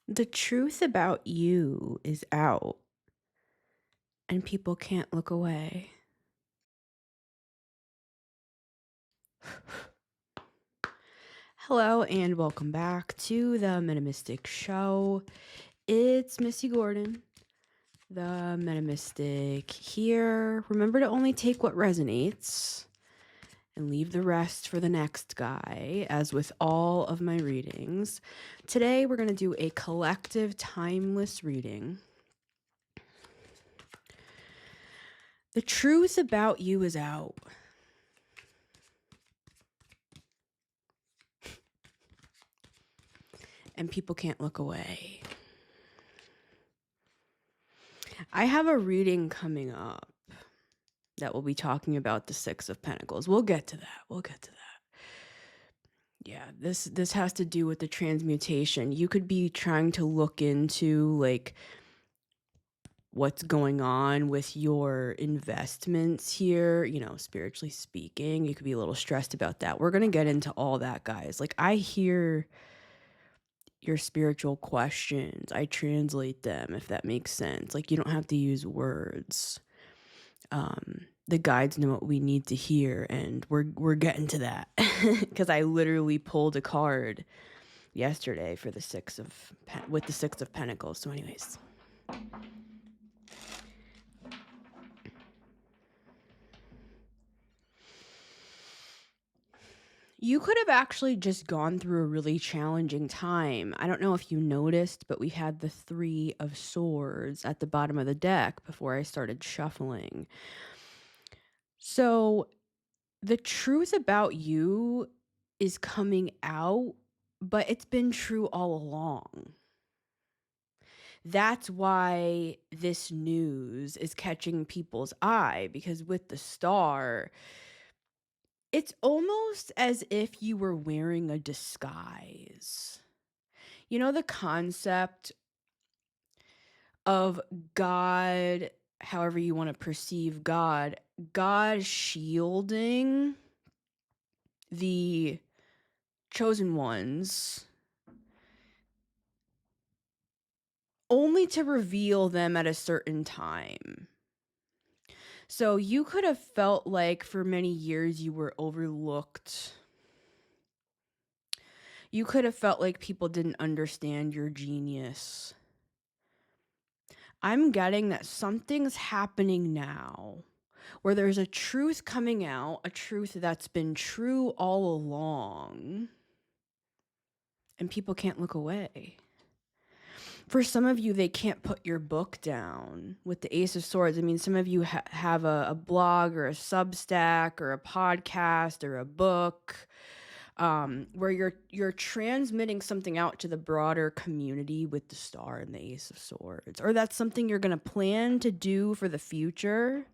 The truth about you is out, and people can't look away. Hello, and welcome back to the Metamystic Show. It's Missy Gordon, the Metamystic here. Remember to only take what resonates and leave the rest for the next guy, as with all of my readings. Today, we're going to do a collective timeless reading. The truth about you is out. And people can't look away. I have a reading coming up that will be talking about the Six of Pentacles. We'll get to that. Yeah, this has to do with the transmutation. You could be trying to look into like what's going on with your investments here, spiritually speaking. You could be a little stressed about that. We're going to get into all that, guys. Like, I hear your spiritual questions. I translate them, if that makes sense. Like, you don't have to use words. The guides know what we need to hear, and we're getting to that. Because I literally pulled a card yesterday for the Six of Pentacles. So anyways, you could have actually just gone through a really challenging time. I don't know if you noticed, but we had the Three of Swords at the bottom of the deck before I started shuffling. So the truth about you is coming out, but it's been true all along. That's why this news is catching people's eye, because with the Star, it's almost as if you were wearing a disguise. You know, the concept of God, however you want to perceive God shielding the chosen ones only to reveal them at a certain time. So you could have felt like for many years you were overlooked. You could have felt like people didn't understand your genius. I'm getting that something's happening now where there's a truth coming out, a truth that's been true all along, and people can't look away. For some of you, they can't put your book down with the Ace of Swords. I mean, some of you have a blog or a Substack or a podcast or a book where you're transmitting something out to the broader community with the Star and the Ace of Swords. Or that's something you're going to plan to do for the future.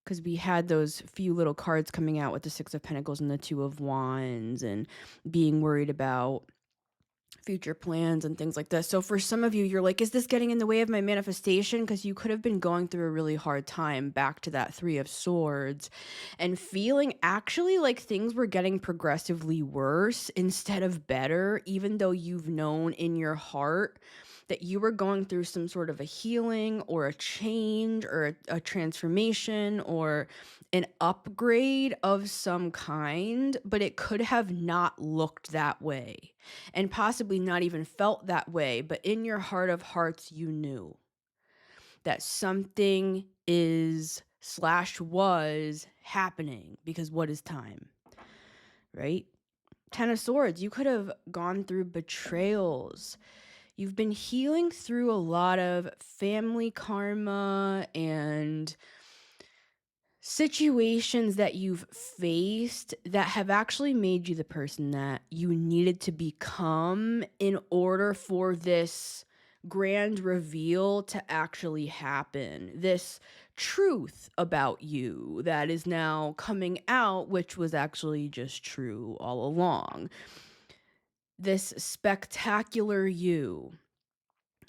Because we had those few little cards coming out with the Six of Pentacles and the Two of Wands and being worried about future plans and things like this. So for some of you, you're like, is this getting in the way of my manifestation? Because you could have been going through a really hard time, back to that Three of Swords, and feeling actually like things were getting progressively worse instead of better, even though you've known in your heart that you were going through some sort of a healing or a change or a transformation or an upgrade of some kind, but it could have not looked that way and possibly not even felt that way. But in your heart of hearts, you knew that something was happening, because what is time, right? Ten of Swords, you could have gone through betrayals. You've been healing through a lot of family karma and situations that you've faced that have actually made you the person that you needed to become in order for this grand reveal to actually happen. This truth about you that is now coming out, which was actually just true all along. This spectacular you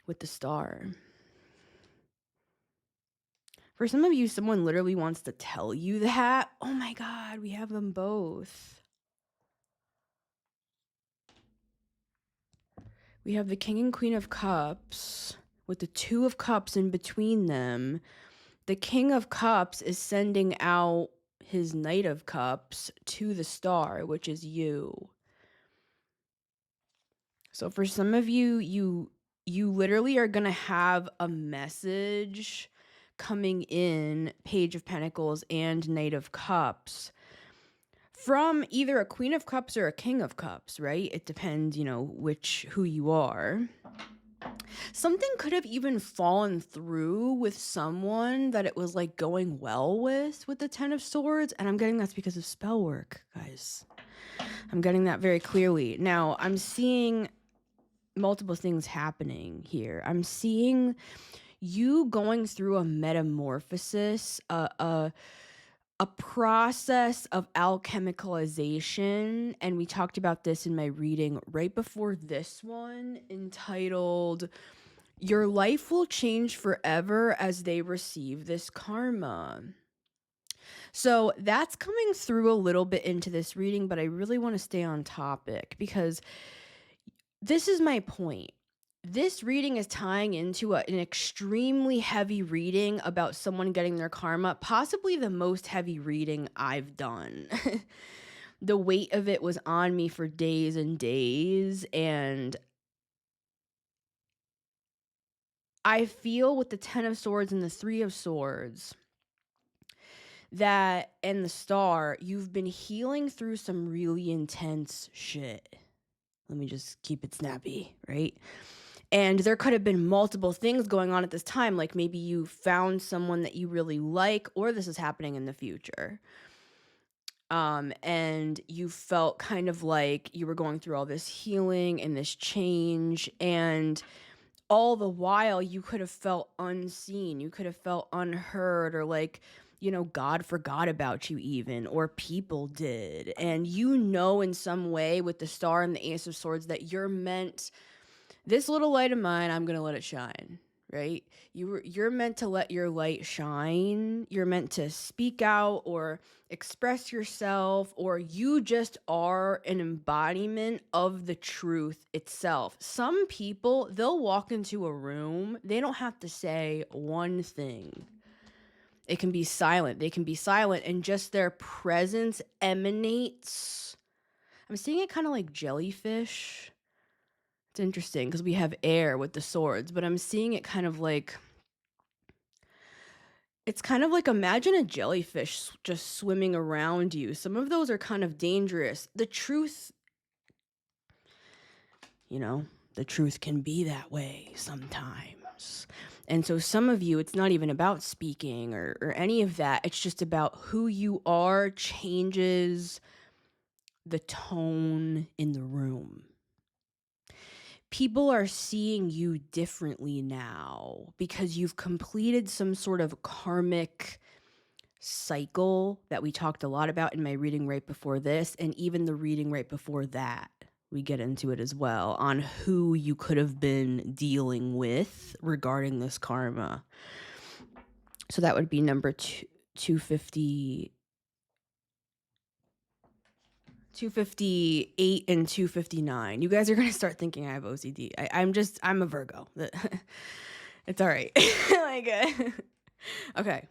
with the Star. For some of you, someone literally wants to tell you that. Oh my God, we have them both. we have the King and Queen of Cups with the Two of Cups in between them. The King of Cups is sending out his Knight of Cups to the star, which is you. So for some of you, you literally are going to have a message coming in, Page of Pentacles and Knight of Cups, from either a Queen of Cups or a King of Cups, right? It depends, who you are. Something could have even fallen through with someone that it was like going well with the Ten of Swords. And I'm getting that's because of spell work, guys. I'm getting that very clearly. Now, I'm seeing multiple things happening here. I'm seeing you going through a metamorphosis, a process of alchemicalization, and we talked about this in my reading right before this one, entitled "Your Life Will Change Forever as They Receive This Karma." So that's coming through a little bit into this reading, but I really want to stay on topic because this is my point. This reading is tying into an extremely heavy reading about someone getting their karma, possibly the most heavy reading I've done. The weight of it was on me for days and days, and I feel with the Ten of Swords and the Three of Swords that, and the Star, you've been healing through some really intense shit. Let me just keep it snappy, right? And there could have been multiple things going on at this time, like maybe you found someone that you really like, or this is happening in the future. And you felt kind of like you were going through all this healing and this change, and all the while you could have felt unseen, you could have felt unheard, or like, God forgot about you even, or people did. And in some way with the Star and the Ace of Swords that you're meant, this little light of mine, I'm going to let it shine, right? You're meant to let your light shine. You're meant to speak out or express yourself, or you just are an embodiment of the truth itself. Some people, they'll walk into a room, they don't have to say one thing. It can be silent. They can be silent, and just their presence emanates. I'm seeing it kind of like jellyfish. It's interesting because we have air with the swords, but I'm seeing it kind of like, it's kind of like, imagine a jellyfish just swimming around you. Some of those are kind of dangerous. The truth, the truth can be that way sometimes. And so some of you, it's not even about speaking or any of that. It's just about who you are changes the tone in the room. People are seeing you differently now because you've completed some sort of karmic cycle that we talked a lot about in my reading right before this, and even the reading right before that. We get into it as well on who you could have been dealing with regarding this karma. So that would be number 258 and 259. You guys are going to start thinking I have OCD. I'm a Virgo. It's all right. Okay.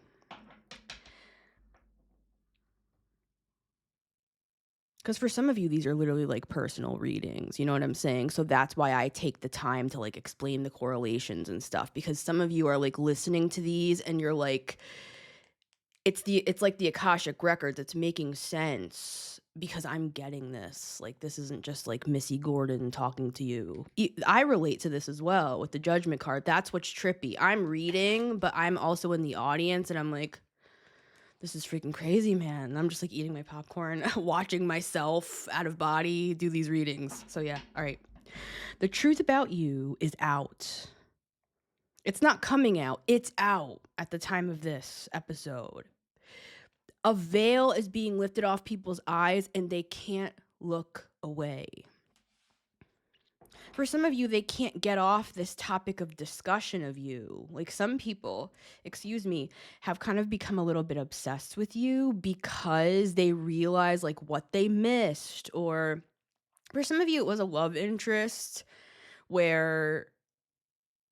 Because for some of you, these are literally like personal readings. You know what I'm saying? So that's why I take the time to like explain the correlations and stuff, because some of you are like listening to these and you're like, it's like the Akashic records. It's making sense because I'm getting this. Like, this isn't just like Missy Gordon talking to you. I relate to this as well with the Judgment card. That's what's trippy. I'm reading, but I'm also in the audience, and I'm like, this is freaking crazy, man. And I'm just like eating my popcorn, watching myself out of body do these readings. So yeah, all right. The truth about you is out. It's not coming out. It's out at the time of this episode. A veil is being lifted off people's eyes and they can't look away. For some of you, they can't get off this topic of discussion of you. Like, some people, have kind of become a little bit obsessed with you because they realize like what they missed. Or for some of you, it was a love interest where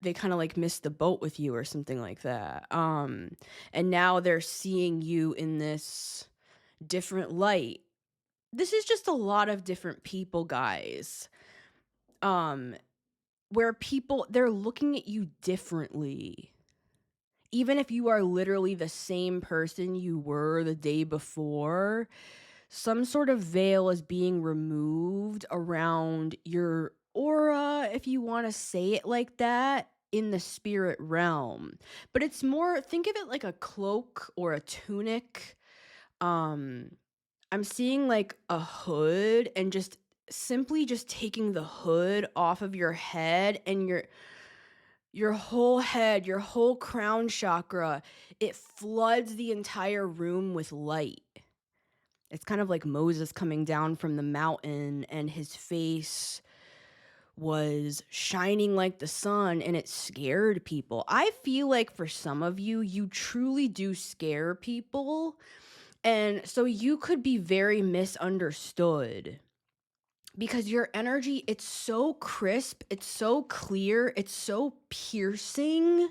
they kind of like missed the boat with you or something like that. And now they're seeing you in this different light. This is just a lot of different people, guys. Where people, they're looking at you differently. Even if you are literally the same person you were the day before, some sort of veil is being removed around your aura, if you want to say it like that, in the spirit realm. But it's more, think of it like a cloak or a tunic. I'm seeing like a hood, and just simply just taking the hood off of your head, and your whole head, your whole crown chakra, it floods the entire room with light. It's kind of like Moses coming down from the mountain, and his face was shining like the sun, and it scared people. I feel like for some of you, you truly do scare people. And so you could be very misunderstood because your energy, it's so crisp, it's so clear, it's so piercing.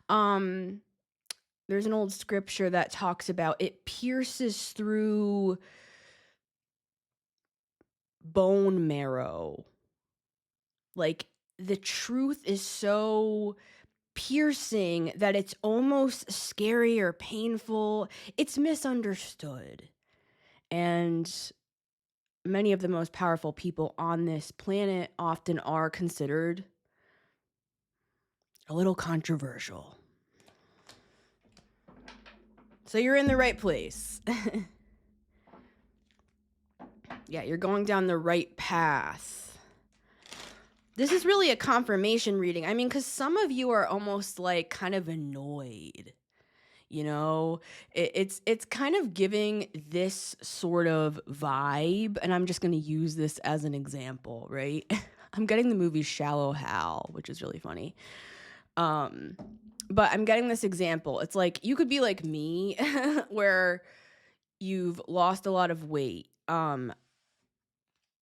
There's an old scripture that talks about it pierces through bone marrow. Like, the truth is so piercing that it's almost scary or painful. It's misunderstood. And many of the most powerful people on this planet often are considered a little controversial. So you're in the right place. Yeah, you're going down the right path. This is really a confirmation reading. I mean, because some of you are almost like kind of annoyed. You know, it's kind of giving this sort of vibe, and I'm just going to use this as an example, right? I'm getting the movie Shallow Hal, which is really funny. But I'm getting this example. It's like you could be like me, where you've lost a lot of weight.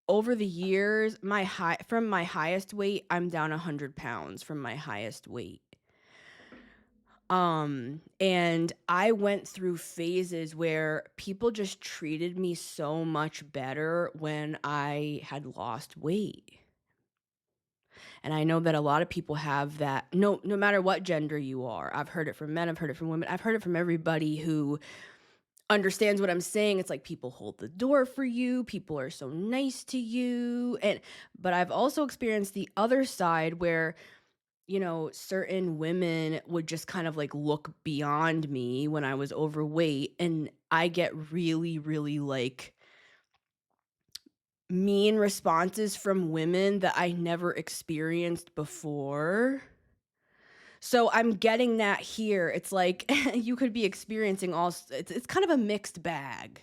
Over the years, from my highest weight, I'm down 100 pounds from my highest weight. And I went through phases where people just treated me so much better when I had lost weight. And I know that a lot of people have that, no matter what gender you are. I've heard it from men, I've heard it from women, I've heard it from everybody who understands what I'm saying. It's like people hold the door for you, people are so nice to you. But I've also experienced the other side where, you know, certain women would just kind of like look beyond me when I was overweight, and I get really, really like mean responses from women that I never experienced before. So I'm getting that here. It's like you could be experiencing it's kind of a mixed bag.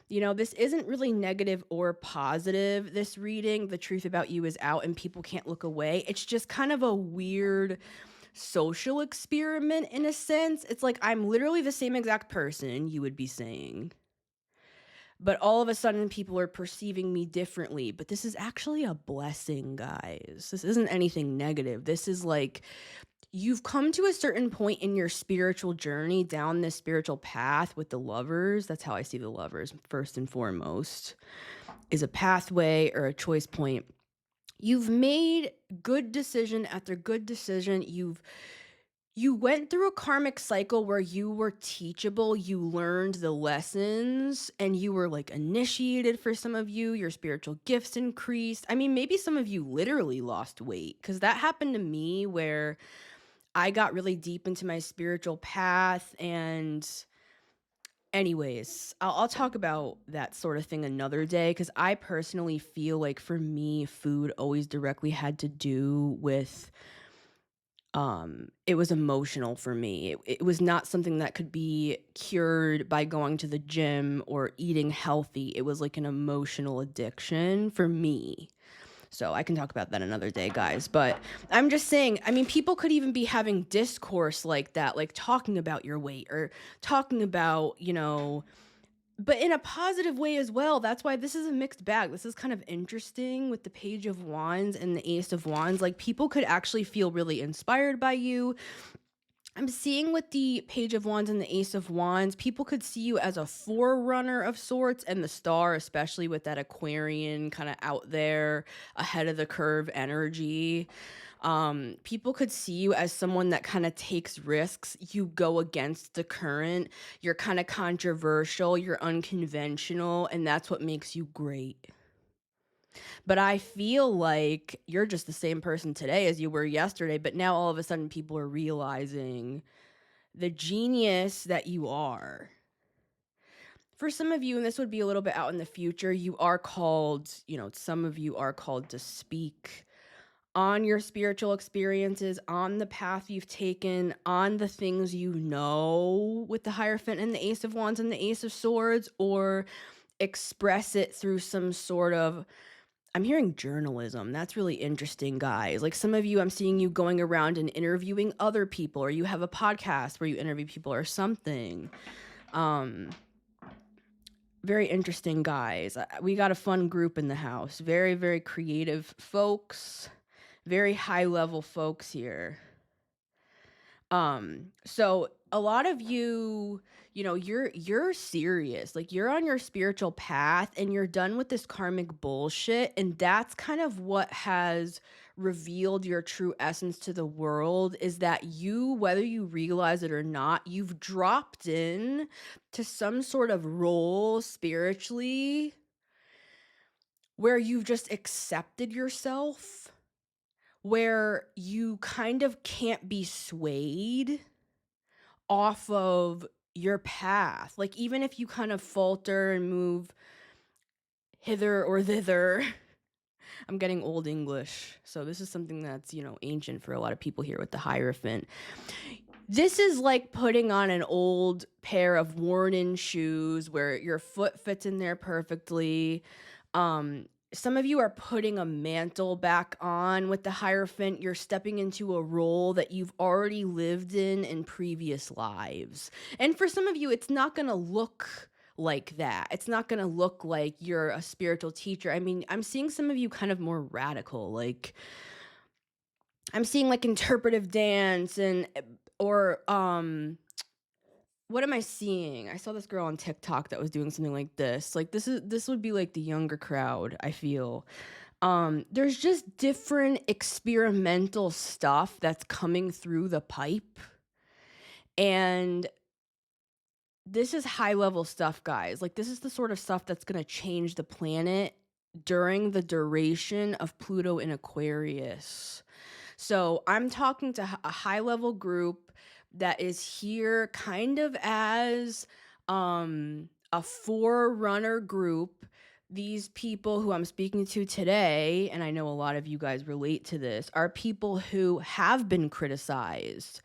You know, this isn't really negative or positive, this reading. The truth about you is out and people can't look away. It's just kind of a weird social experiment in a sense. It's like I'm literally the same exact person you would be saying. But all of a sudden people are perceiving me differently. But this is actually a blessing, guys. This isn't anything negative. This is like you've come to a certain point in your spiritual journey down this spiritual path with the Lovers. That's how I see the Lovers, first and foremost, is a pathway or a choice point. You've made good decision after good decision. You went through a karmic cycle where you were teachable, you learned the lessons, and you were like initiated. For some of you, your spiritual gifts increased. I mean, maybe some of you literally lost weight, because that happened to me where I got really deep into my spiritual path. And anyways, I'll talk about that sort of thing another day, because I personally feel like for me, food always directly had to do with, it was emotional for me. It was not something that could be cured by going to the gym or eating healthy. It was like an emotional addiction for me. So I can talk about that another day, guys. But I'm just saying, I mean, people could even be having discourse like that, like talking about your weight or talking about, you know, but in a positive way as well. That's why this is a mixed bag. This is kind of interesting with the Page of Wands and the Ace of Wands. Like, people could actually feel really inspired by you. I'm seeing with the Page of Wands and the Ace of Wands, people could see you as a forerunner of sorts, and the Star, especially with that Aquarian kind of out there, ahead of the curve energy. People could see you as someone that kind of takes risks. You go against the current. You're kind of controversial. You're unconventional, and that's what makes you great. But I feel like you're just the same person today as you were yesterday, but now all of a sudden people are realizing the genius that you are. For some of you, and this would be a little bit out in the future, you are called, some of you are called to speak on your spiritual experiences, on the path you've taken, on the things you know with the Hierophant and the Ace of Wands and the Ace of Swords, or express it through some sort of, I'm hearing journalism. That's really interesting, guys. Like, some of you, I'm seeing you going around and interviewing other people, or you have a podcast where you interview people or something. Very interesting, guys. We got a fun group in the house. Very, very creative folks. Very high level folks here. So a lot of you, you're serious. Like, you're on your spiritual path and you're done with this karmic bullshit, and that's kind of what has revealed your true essence to the world, is that you, whether you realize it or not, you've dropped in to some sort of role spiritually where you've just accepted yourself, where you kind of can't be swayed off of your path. Like, even if you kind of falter and move hither or thither, I'm getting old English, so this is something that's, ancient for a lot of people here with the Hierophant. This is like putting on an old pair of worn-in shoes where your foot fits in there perfectly. Some of you are putting a mantle back on with the Hierophant. You're stepping into a role that you've already lived in previous lives. And for some of you, it's not going to look like that. It's not going to look like you're a spiritual teacher. I mean, I'm seeing some of you kind of more radical. Like, I'm seeing like interpretive dance or what am I seeing? I saw this girl on TikTok that was doing something like this. Like, this would be like the younger crowd, I feel. There's just different experimental stuff that's coming through the pipe. And this is high level stuff, guys. Like, this is the sort of stuff that's going to change the planet during the duration of Pluto in Aquarius. So I'm talking to a high level group that is here kind of as a forerunner group. These people who I'm speaking to today, and I know a lot of you guys relate to this, are people who have been criticized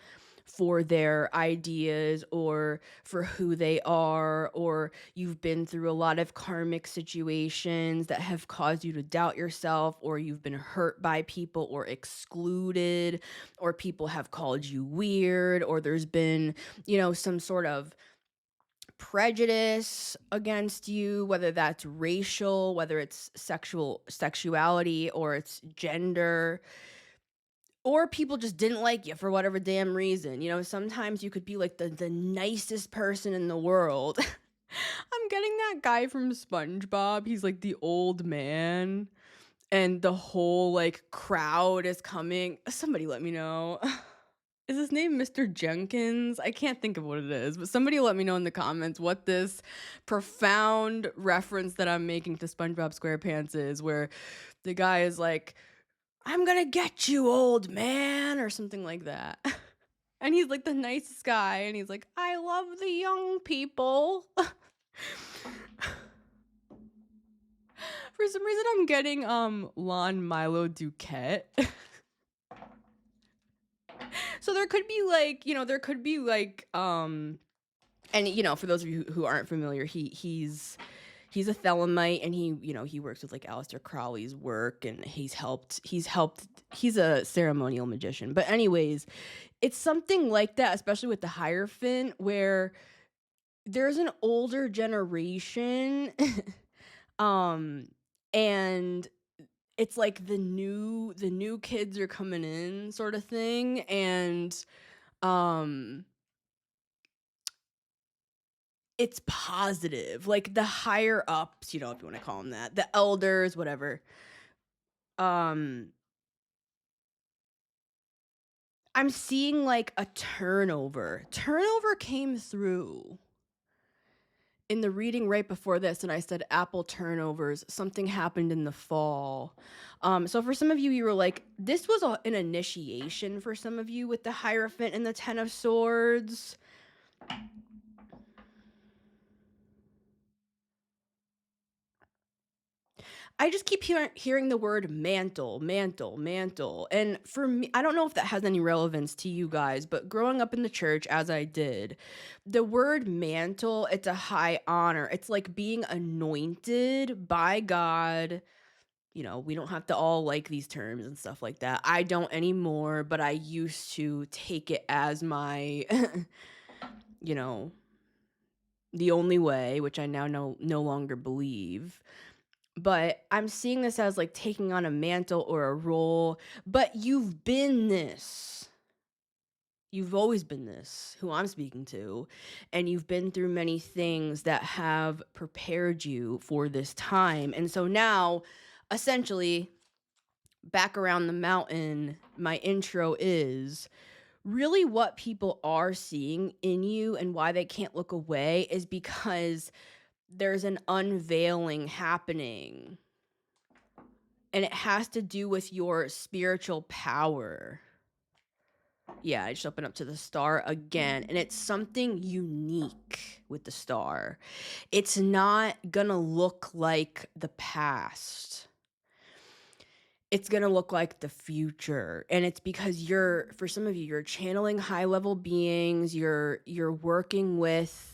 for their ideas or for who they are, or you've been through a lot of karmic situations that have caused you to doubt yourself, or you've been hurt by people or excluded, or people have called you weird, or there's been, some sort of prejudice against you, whether that's racial, whether it's sexuality, or it's gender. Or people just didn't like you for whatever damn reason. Sometimes you could be like the nicest person in the world. I'm getting that guy from SpongeBob. He's like the old man, and the whole like crowd is coming. Somebody let me know. Is his name Mr. Jenkins? I can't think of what it is, but somebody let me know in the comments what this profound reference that I'm making to SpongeBob SquarePants is, where the guy is like, "I'm gonna get you, old man," or something like that. And he's like the nicest guy, and he's like, "I love the young people." For some reason, I'm getting Lon Milo Duquette. So there could be like, and for those of you who aren't familiar, he's a Thelemite, and he works with like Aleister Crowley's work, and he's a ceremonial magician. But anyways, it's something like that, especially with the Hierophant, where there's an older generation and it's like the new kids are coming in sort of thing, and um it's positive. Like the higher ups, if you want to call them that, the elders, whatever. Um I'm seeing like a turnover. Turnover came through in the reading right before this, and I said Apple turnovers. Something happened in the fall. So for some of you, you were like, this was an initiation for some of you with the Hierophant and the Ten of Swords. I just keep hearing the word mantle, mantle, mantle. And for me, I don't know if that has any relevance to you guys, but growing up in the church, as I did, the word mantle, it's a high honor. It's like being anointed by God. We don't have to all like these terms and stuff like that. I don't anymore, but I used to take it as my, the only way, which I now no longer believe. But I'm seeing this as like taking on a mantle or a role, but you've been this. You've always been this, who I'm speaking to, and you've been through many things that have prepared you for this time. And so now, essentially, back around the mountain, my intro is really what people are seeing in you and why they can't look away is because there's an unveiling happening. And it has to do with your spiritual power. Yeah, I just opened up to the star again. And it's something unique with the star. It's not gonna look like the past. It's gonna look like the future. And it's because for some of you, you're channeling high level beings. You're working with,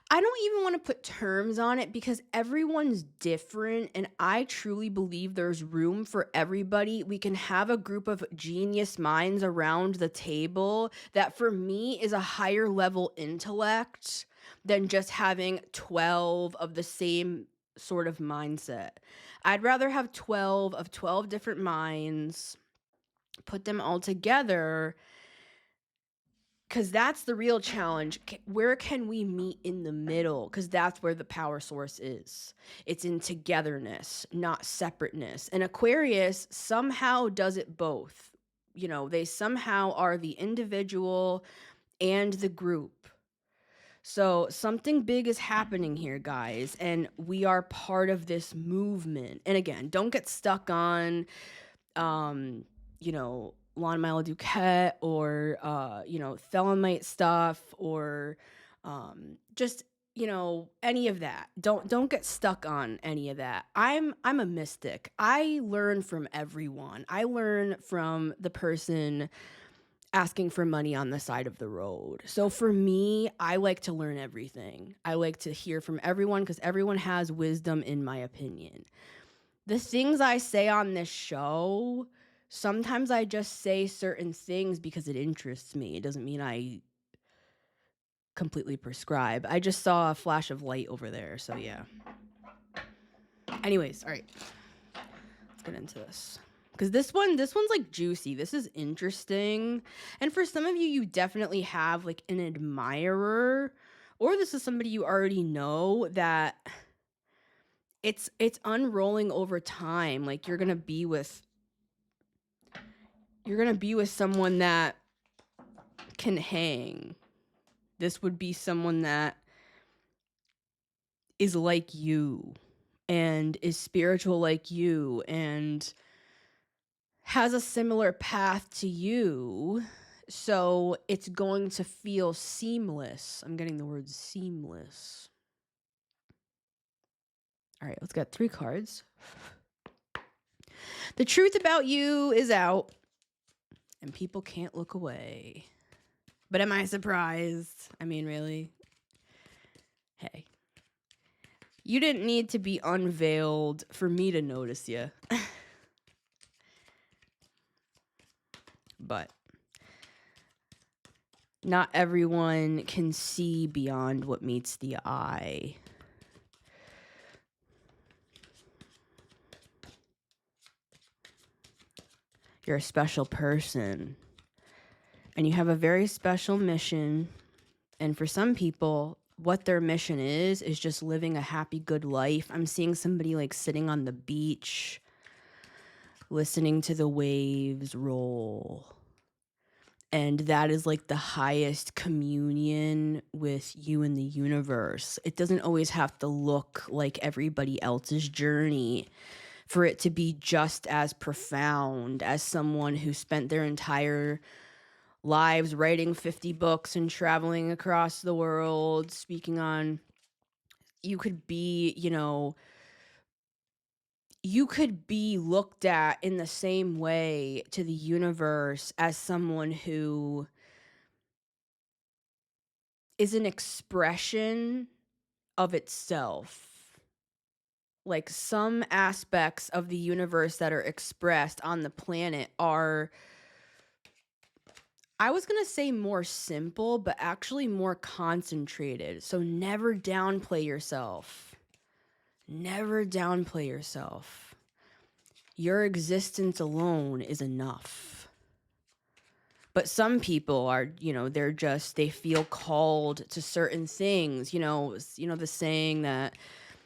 I don't even want to put terms on it because everyone's different, and I truly believe there's room for everybody. We can have a group of genius minds around the table that for me is a higher level intellect than just having 12 of the same sort of mindset. I'd rather have 12 of 12 different minds, put them all together, because that's the real challenge. Where can we meet in the middle? Because that's where the power source is. It's in togetherness, not separateness. And Aquarius somehow does it both. They somehow are the individual and the group. So something big is happening here, guys, and we are part of this movement. And again, don't get stuck on, Lon Milo Duquette or, Thelemite stuff or just, any of that. Don't get stuck on any of that. I'm a mystic. I learn from everyone. I learn from the person asking for money on the side of the road. So for me, I like to learn everything. I like to hear from everyone because everyone has wisdom, in my opinion. The things I say on this show, sometimes I just say certain things because it interests me. It doesn't mean I completely prescribe. I just saw a flash of light over there, so yeah. Anyways, all right. Let's get into this. Because this one's like juicy. This is interesting. And for some of you, you definitely have like an admirer, or this is somebody you already know that it's unrolling over time. Like you're gonna be with someone that can hang. This would be someone that is like you and is spiritual like you and has a similar path to you. So it's going to feel seamless. I'm getting the word seamless. All right, let's get 3 cards. The truth about you is out, and people can't look away. But am I surprised? I mean, really? Hey. You didn't need to be unveiled for me to notice you. But Not everyone can see beyond what meets the eye. You're a special person. And you have a very special mission. And for some people, what their mission is just living a happy, good life. I'm seeing somebody like sitting on the beach, listening to the waves roll. And that is like the highest communion with you and the universe. It doesn't always have to look like everybody else's journey for it to be just as profound as someone who spent their entire lives writing 50 books and traveling across the world, speaking on. You could be, you could be looked at in the same way to the universe as someone who is an expression of itself. Like some aspects of the universe that are expressed on the planet are, I was going to say more simple, but actually more concentrated. So never downplay yourself. Never downplay yourself. Your existence alone is enough. But some people are, they feel called to certain things, the saying that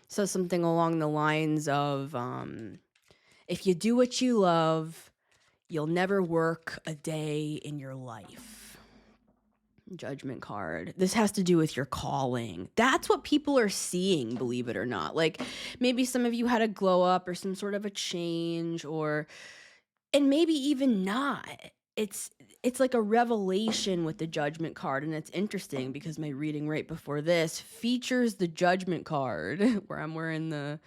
says something along the lines of, if you do what you love, you'll never work a day in your life. Judgment card. This has to do with your calling. That's what people are seeing, believe it or not. Like maybe some of you had a glow up or some sort of a change, and maybe even not. It's like a revelation with the Judgment card, and it's interesting because my reading right before this features the Judgment card where I'm wearing the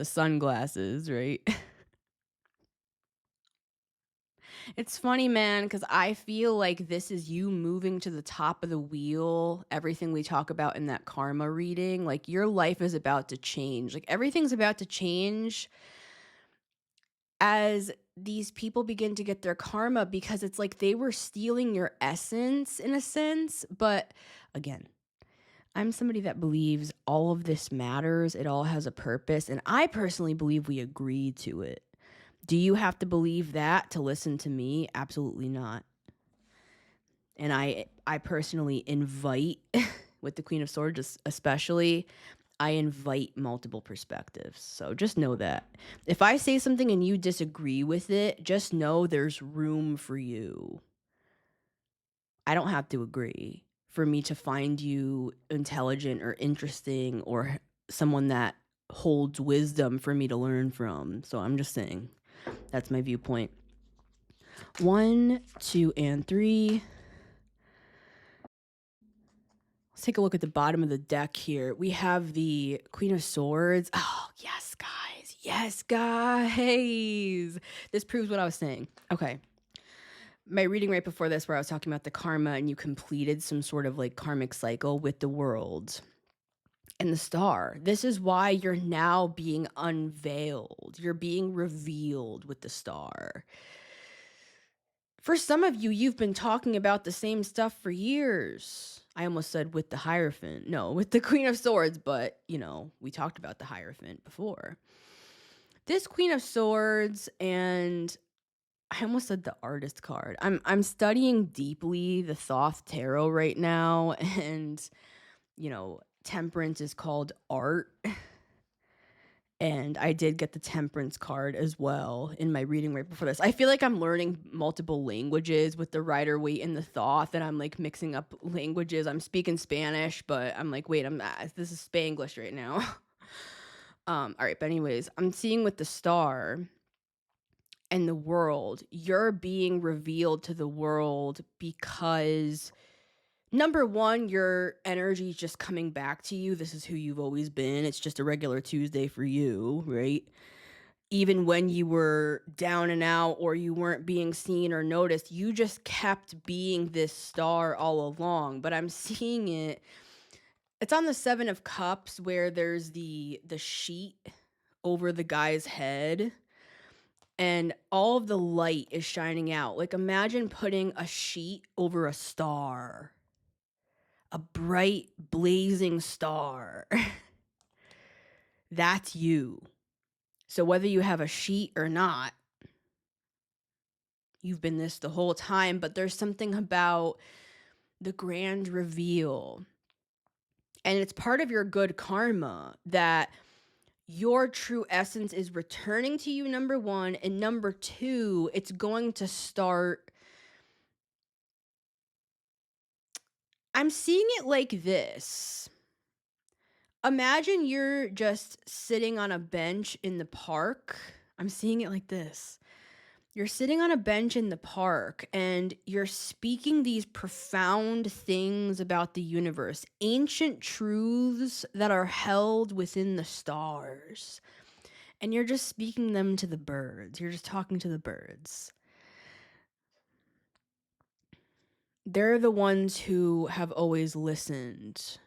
sunglasses, right? It's funny, man, because I feel like this is you moving to the top of the wheel. Everything we talk about in that karma reading, like your life is about to change. Like everything's about to change as these people begin to get their karma, because it's like they were stealing your essence in a sense. But again, I'm somebody that believes all of this matters. It all has a purpose. And I personally believe we agreed to it. Do you have to believe that to listen to me? Absolutely not. And I personally invite, with the Queen of Swords especially, I invite multiple perspectives. So just know that. If I say something and you disagree with it, just know there's room for you. I don't have to agree for me to find you intelligent or interesting or someone that holds wisdom for me to learn from. So I'm just saying, that's my viewpoint. 1, 2, and 3. Let's take a look at the bottom of the deck here. We have the Queen of Swords. Oh, yes, guys. Yes, guys. This proves what I was saying. Okay. My reading right before this, where I was talking about the karma and you completed some sort of like karmic cycle with the world and the star. This is why you're now being unveiled. You're being revealed with the star. For some of you, you've been talking about the same stuff for years. I almost said with the Hierophant. No, with the Queen of Swords, but, we talked about the Hierophant before. This Queen of Swords, and I almost said the Artist card. I'm studying deeply the Thoth Tarot right now, and, Temperance is called art. And I did get the Temperance card as well in my reading right before this. I feel like I'm learning multiple languages with the Rider-Waite and the Thoth, and I'm like mixing up languages. I'm speaking Spanish, but I'm like, wait, this is Spanglish right now. All right, but anyways, I'm seeing with the star and the world, you're being revealed to the world because number one, your energy is just coming back to you. This is who you've always been. It's just a regular Tuesday for you, right? Even when you were down and out or you weren't being seen or noticed, you just kept being this star all along. But I'm seeing it. It's on the 7 of Cups where there's the sheet over the guy's head. and all of the light is shining out. Like, imagine putting a sheet over a star, a bright, blazing star. That's you. So whether you have a sheet or not, you've been this the whole time, but there's something about the grand reveal. And it's part of your good karma that your true essence is returning to you, number one. And number two, it's going to start. I'm seeing it like this. Imagine you're just sitting on a bench in the park. I'm seeing it like this. You're sitting on a bench in the park and you're speaking these profound things about the universe, ancient truths that are held within the stars. And you're just speaking them to the birds. You're just talking to the birds. They're the ones who have always listened.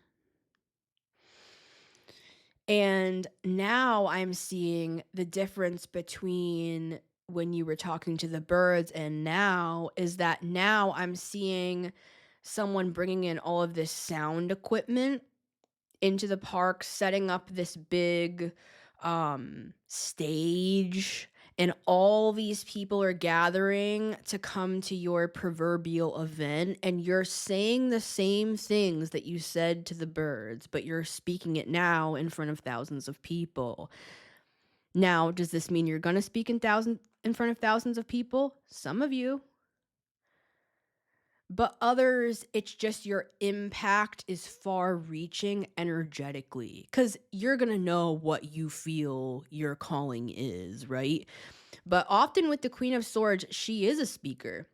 And now I'm seeing the difference between when you were talking to the birds and now is that now I'm seeing someone bringing in all of this sound equipment into the park, setting up this big stage, and all these people are gathering to come to your proverbial event, and you're saying the same things that you said to the birds, but you're speaking it now in front of thousands of people. Now, does this mean you're going to speak in front of thousands of people? Some of you. But others, it's just your impact is far reaching energetically because you're going to know what you feel your calling is, right? But often with the Queen of Swords, she is a speaker.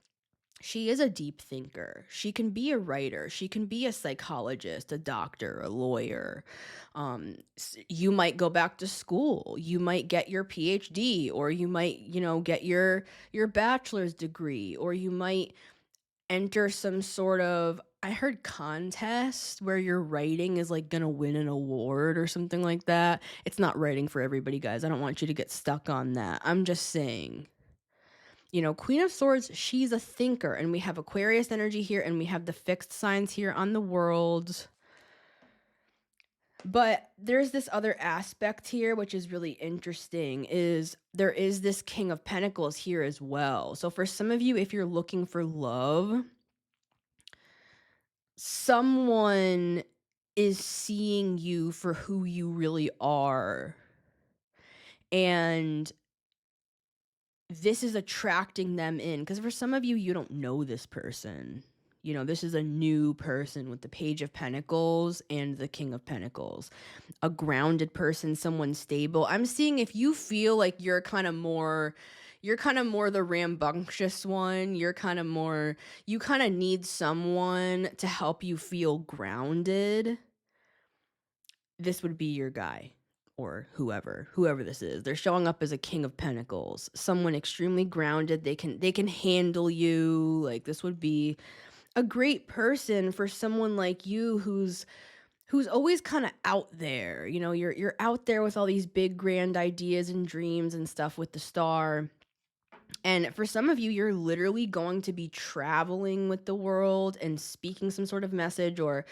She is a deep thinker. She can be a writer. She can be a psychologist, a doctor, a lawyer. You might go back to school. You might get your PhD, or you might, get your bachelor's degree, or you might enter some sort of, I heard, contest where your writing is like gonna win an award or something like that. It's not writing for everybody, guys. I don't want you to get stuck on that. I'm just saying, Queen of Swords, she's a thinker, and we have Aquarius energy here, and we have the fixed signs here on the world. But there's this other aspect here, which is really interesting, is there is this King of Pentacles here as well. So for some of you, if you're looking for love, someone is seeing you for who you really are. And this is attracting them in. Because for some of you, you don't know this person. This is a new person with the Page of Pentacles and the King of Pentacles. A grounded person, someone stable. I'm seeing if you feel like you're kind of more the rambunctious one. You kind of need someone to help you feel grounded. This would be your guy. Or whoever this is. They're showing up as a King of Pentacles. Someone extremely grounded. They can handle you. Like, this would be a great person for someone like you who's always kind of out there. You're out there with all these big grand ideas and dreams and stuff with the star. And for some of you, you're literally going to be traveling with the world and speaking some sort of message, or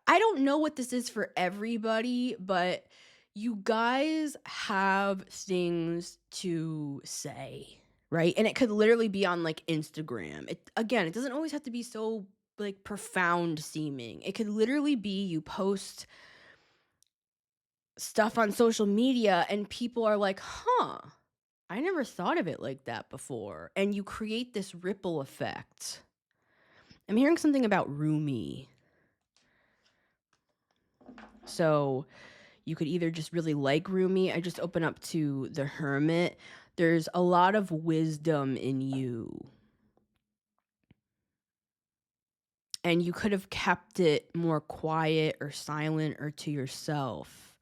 I don't know what this is for everybody, but you guys have things to say, right? And it could literally be on like Instagram. It doesn't always have to be so like profound seeming. It could literally be you post stuff on social media and people are like, I never thought of it like that before. And you create this ripple effect. I'm hearing something about Rumi. So you could either just really like Rumi. I just open up to the Hermit. There's a lot of wisdom in you. And you could have kept it more quiet or silent or to yourself.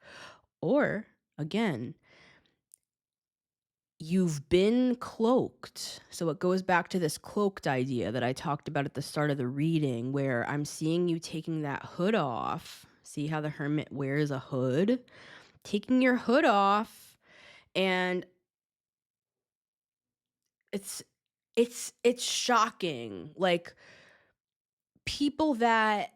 Or, again, you've been cloaked. So it goes back to this cloaked idea that I talked about at the start of the reading, where I'm seeing you taking that hood off. See how the Hermit wears a hood? Taking your hood off, and It's it's shocking. Like, people that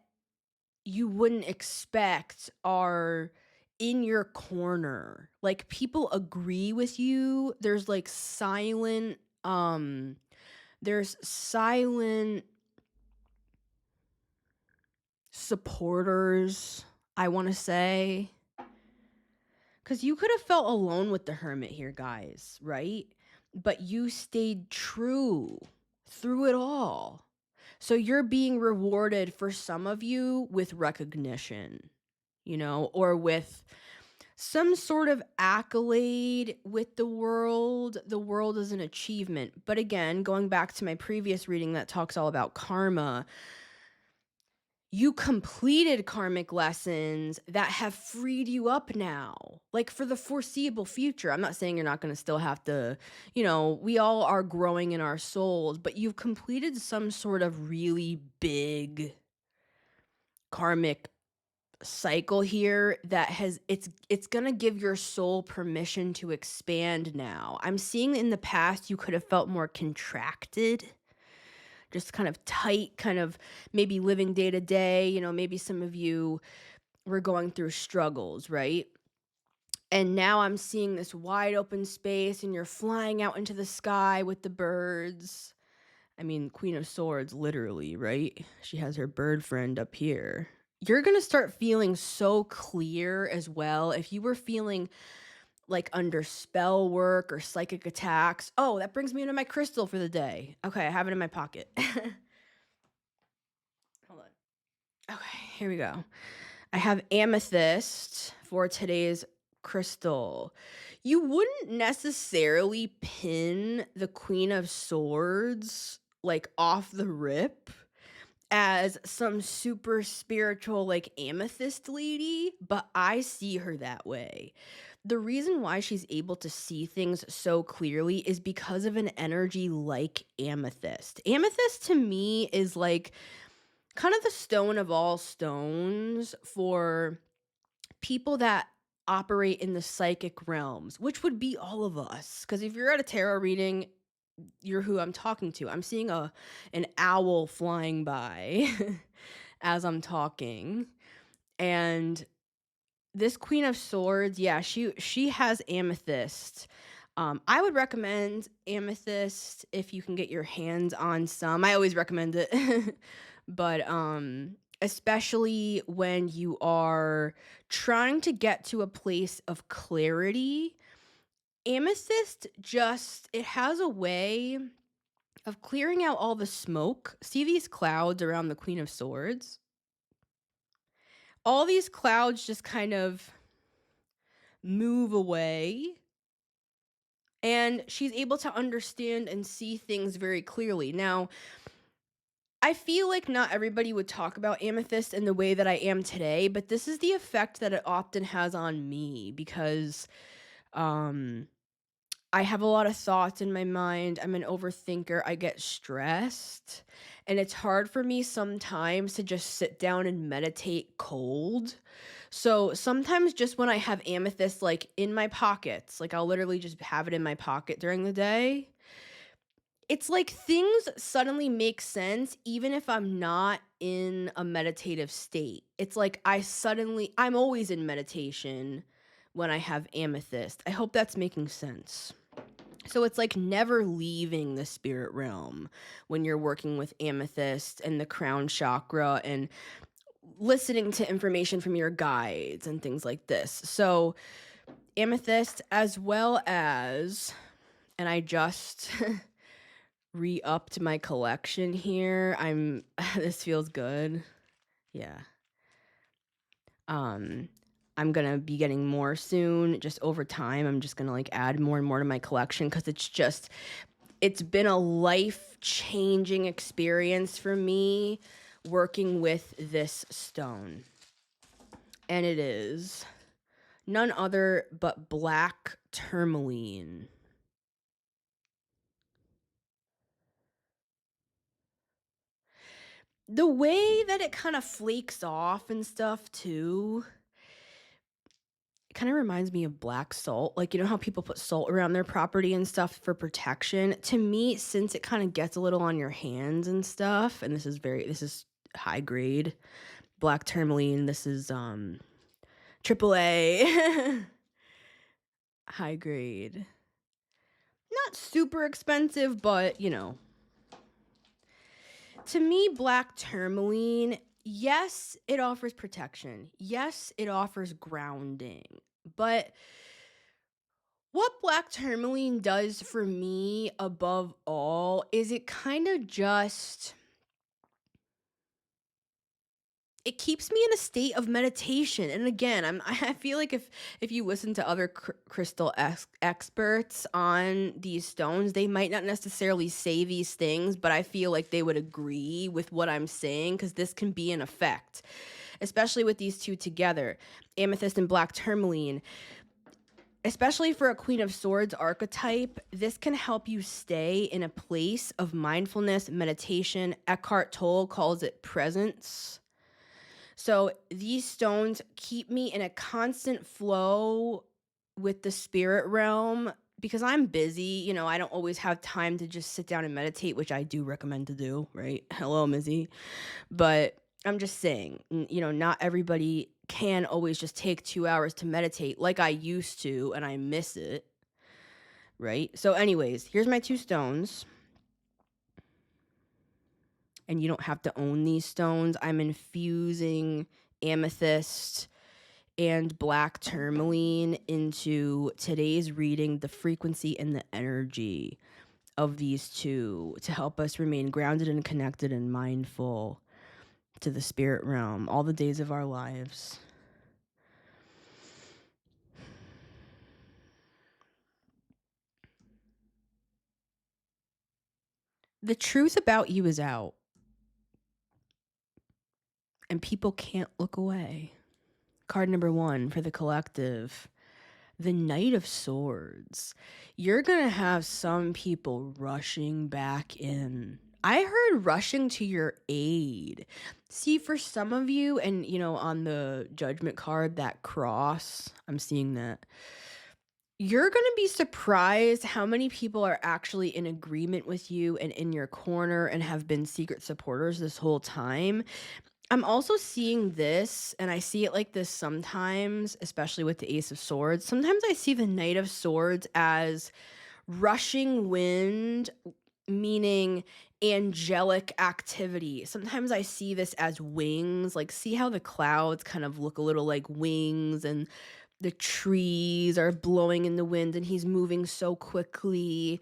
you wouldn't expect are in your corner. Like, people agree with you. There's silent supporters, I want to say. Cuz you could have felt alone with the hermit here, guys, right? But you stayed true through it all. So you're being rewarded, for some of you, with recognition, or with some sort of accolade with the world. The world is an achievement. But again, going back to my previous reading that talks all about karma, you completed karmic lessons that have freed you up now, like for the foreseeable future. I'm not saying you're not going to still have to, we all are growing in our souls, but you've completed some sort of really big karmic cycle here that it's going to give your soul permission to expand now. I'm seeing in the past you could have felt more contracted, just kind of tight, kind of maybe living day to day. Maybe some of you were going through struggles, right? And now I'm seeing this wide open space and you're flying out into the sky with the birds. I mean, Queen of Swords, literally, right? She has her bird friend up here. You're going to start feeling so clear as well. If you were feeling like under spell work or psychic attacks. Oh, that brings me into my crystal for the day. Okay, I have it in my pocket. Hold on. Okay, here we go. I have amethyst for today's crystal. You wouldn't necessarily pin the Queen of Swords like off the rip as some super spiritual like amethyst lady, but I see her that way. The reason why she's able to see things so clearly is because of an energy like amethyst. Amethyst to me is like kind of the stone of all stones for people that operate in the psychic realms, which would be all of us. Because if you're at a tarot reading, you're who I'm talking to. I'm seeing an owl flying by as I'm talking. And this Queen of Swords, yeah, she has amethyst. I would recommend amethyst if you can get your hands on some. I always recommend it. But especially when you are trying to get to a place of clarity, amethyst it has a way of clearing out all the smoke. See these clouds around the Queen of Swords? All these clouds just kind of move away, and she's able to understand and see things very clearly. Now, I feel like not everybody would talk about amethyst in the way that I am today, but this is the effect that it often has on me because I have a lot of thoughts in my mind. I'm an overthinker. I get stressed. And it's hard for me sometimes to just sit down and meditate cold. So sometimes just when I have amethyst like in my pockets, like I'll literally just have it in my pocket during the day. It's like things suddenly make sense even if I'm not in a meditative state. It's like I'm always in meditation when I have amethyst. I hope that's making sense. So it's like never leaving the spirit realm when you're working with amethyst and the crown chakra and listening to information from your guides and things like this. So amethyst, as well as, and I just re-upped my collection here. This feels good. Yeah. I'm gonna be getting more soon. Just over time, I'm just gonna like add more and more to my collection because it's been a life-changing experience for me working with this stone. And it is none other but black tourmaline. The way that it kind of flakes off and stuff too kind of reminds me of black salt. Like, you know how people put salt around their property and stuff for protection? To me, since it kind of gets a little on your hands and stuff, and this is high grade black tourmaline. This is AAA high grade. Not super expensive, but you know. To me, black tourmaline, yes, it offers protection. Yes, it offers grounding. But what black tourmaline does for me above all is it kind of just, it keeps me in a state of meditation. And again, I feel like if you listen to other crystal experts on these stones, they might not necessarily say these things, but I feel like they would agree with what I'm saying, because this can be an effect, especially with these two together, amethyst and black tourmaline. Especially for a Queen of Swords archetype, this can help you stay in a place of mindfulness, meditation. Eckhart Tolle calls it presence. So these stones keep me in a constant flow with the spirit realm, because I'm busy. You know, I don't always have time to just sit down and meditate, which I do recommend to do, right? Hello, Missy. But I'm just saying, you know, not everybody can always just take 2 hours to meditate like I used to, and I miss it, right? So anyways, here's my two stones. And you don't have to own these stones. I'm infusing amethyst and black tourmaline into today's reading, the frequency and the energy of these two, to help us remain grounded and connected and mindful to the spirit realm all the days of our lives. The truth about you is out, and people can't look away. Card number 1 for the collective, the Knight of Swords. You're gonna have some people rushing back in. I heard rushing to your aid. See, for some of you, and you know, on the judgment card, that cross, I'm seeing that. You're gonna be surprised how many people are actually in agreement with you and in your corner and have been secret supporters this whole time. I'm also seeing this, and I see it like this sometimes, especially with the Ace of Swords. Sometimes I see the Knight of Swords as rushing wind, meaning angelic activity. Sometimes I see this as wings, like see how the clouds kind of look a little like wings, and the trees are blowing in the wind, and he's moving so quickly.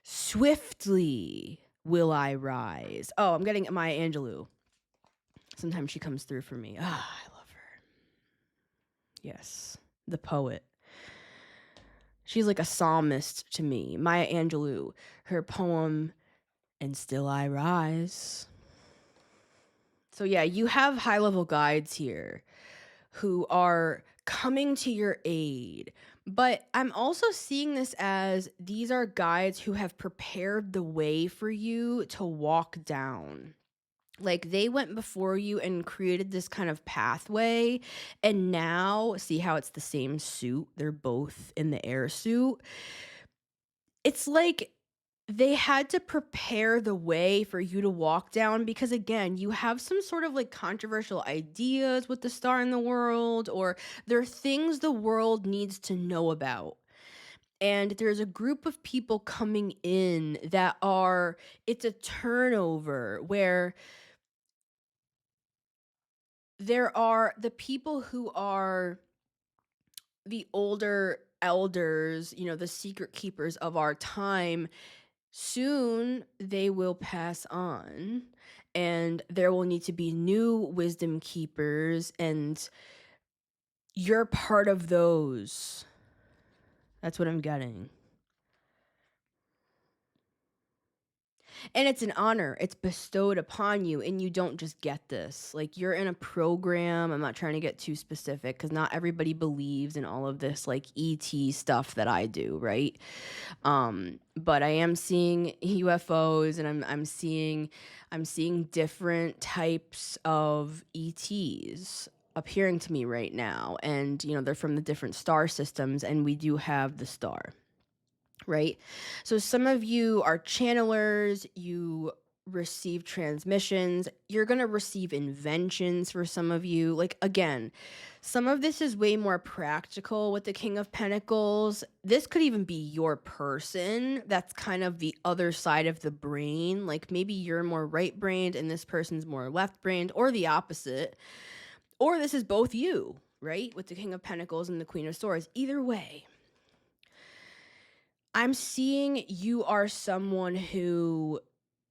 Swiftly will I rise. Oh, I'm getting Maya Angelou. Sometimes she comes through for me. Ah, I love her. Yes, the poet. She's like a psalmist to me. Maya Angelou, her poem, And Still I Rise. So yeah, you have high-level guides here who are coming to your aid. But I'm also seeing this as these are guides who have prepared the way for you to walk down. Like they went before you and created this kind of pathway, and now see how it's the same suit. They're both in the air suit. It's like they had to prepare the way for you to walk down, because again, you have some sort of like controversial ideas with the star in the world, or there are things the world needs to know about. And there's a group of people coming in that are, it's a turnover where there are the people who are the older elders, you know, the secret keepers of our time. Soon they will pass on, and there will need to be new wisdom keepers, and you're part of those. That's what I'm getting. And it's an honor. It's bestowed upon you, and you don't just get this. Like, you're in a program. I'm not trying to get too specific, because not everybody believes in all of this, like, ET stuff that I do, right? But I am seeing UFOs, and I'm seeing different types of ETs. appearing to me right now. And, they're from the different star systems, and we do have the star, right? So some of you are channelers, you receive transmissions, you're going to receive inventions for some of you. Like, again, some of this is way more practical with the King of Pentacles. This could even be your person. That's kind of the other side of the brain. Like, maybe you're more right-brained and this person's more left-brained, or the opposite. Or this is both you, right? With the King of Pentacles and the Queen of Swords. Either way, I'm seeing you are someone who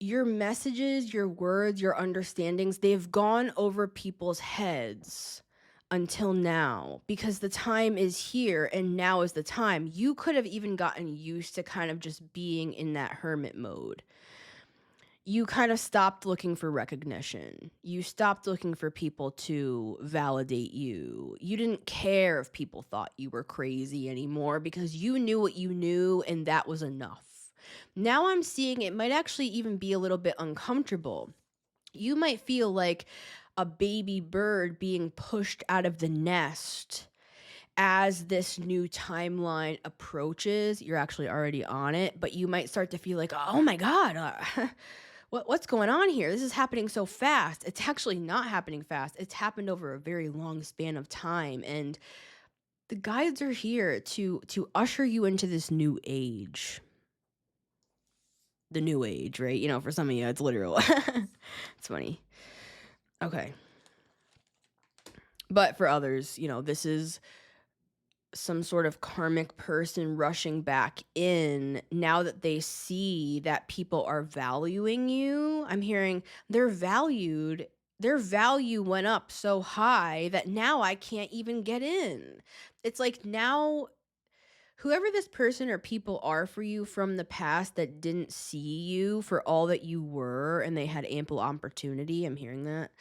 your messages, your words, your understandings, they've gone over people's heads until now, because the time is here and now is the time. You could have even gotten used to kind of just being in that hermit mode. You kind of stopped looking for recognition. You stopped looking for people to validate you. You didn't care if people thought you were crazy anymore, because you knew what you knew and that was enough. Now I'm seeing it might actually even be a little bit uncomfortable. You might feel like a baby bird being pushed out of the nest as this new timeline approaches. You're actually already on it, but you might start to feel like, oh my God, what's going on here? This is happening so fast. It's actually not happening fast. It's happened over a very long span of time. And the guides are here to usher you into this new age. The new age, right? For some of you, it's literal. It's funny. Okay. But for others, this is some sort of karmic person rushing back in now that they see that people are valuing you. I'm hearing they're valued. Their value went up so high that now I can't even get in. It's like now, whoever this person or people are for you from the past that didn't see you for all that you were and they had ample opportunity, I'm hearing that.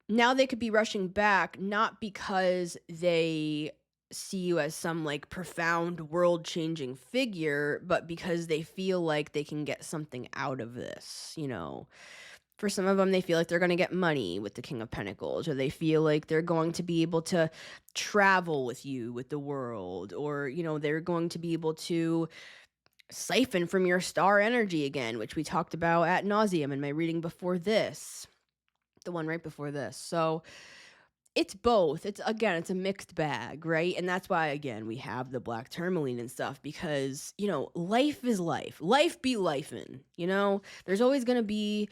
Now they could be rushing back, not because they see you as some like profound world-changing figure, but because they feel like they can get something out of this. For some of them, they feel like they're going to get money with the King of Pentacles, or they feel like they're going to be able to travel with you with the world, or they're going to be able to siphon from your star energy again, which we talked about ad nauseum in my reading before this, the one right before this. So it's both. It's a mixed bag, right? And that's why, again, we have the black tourmaline and stuff, because, life is life. Life be lifin', There's always going to be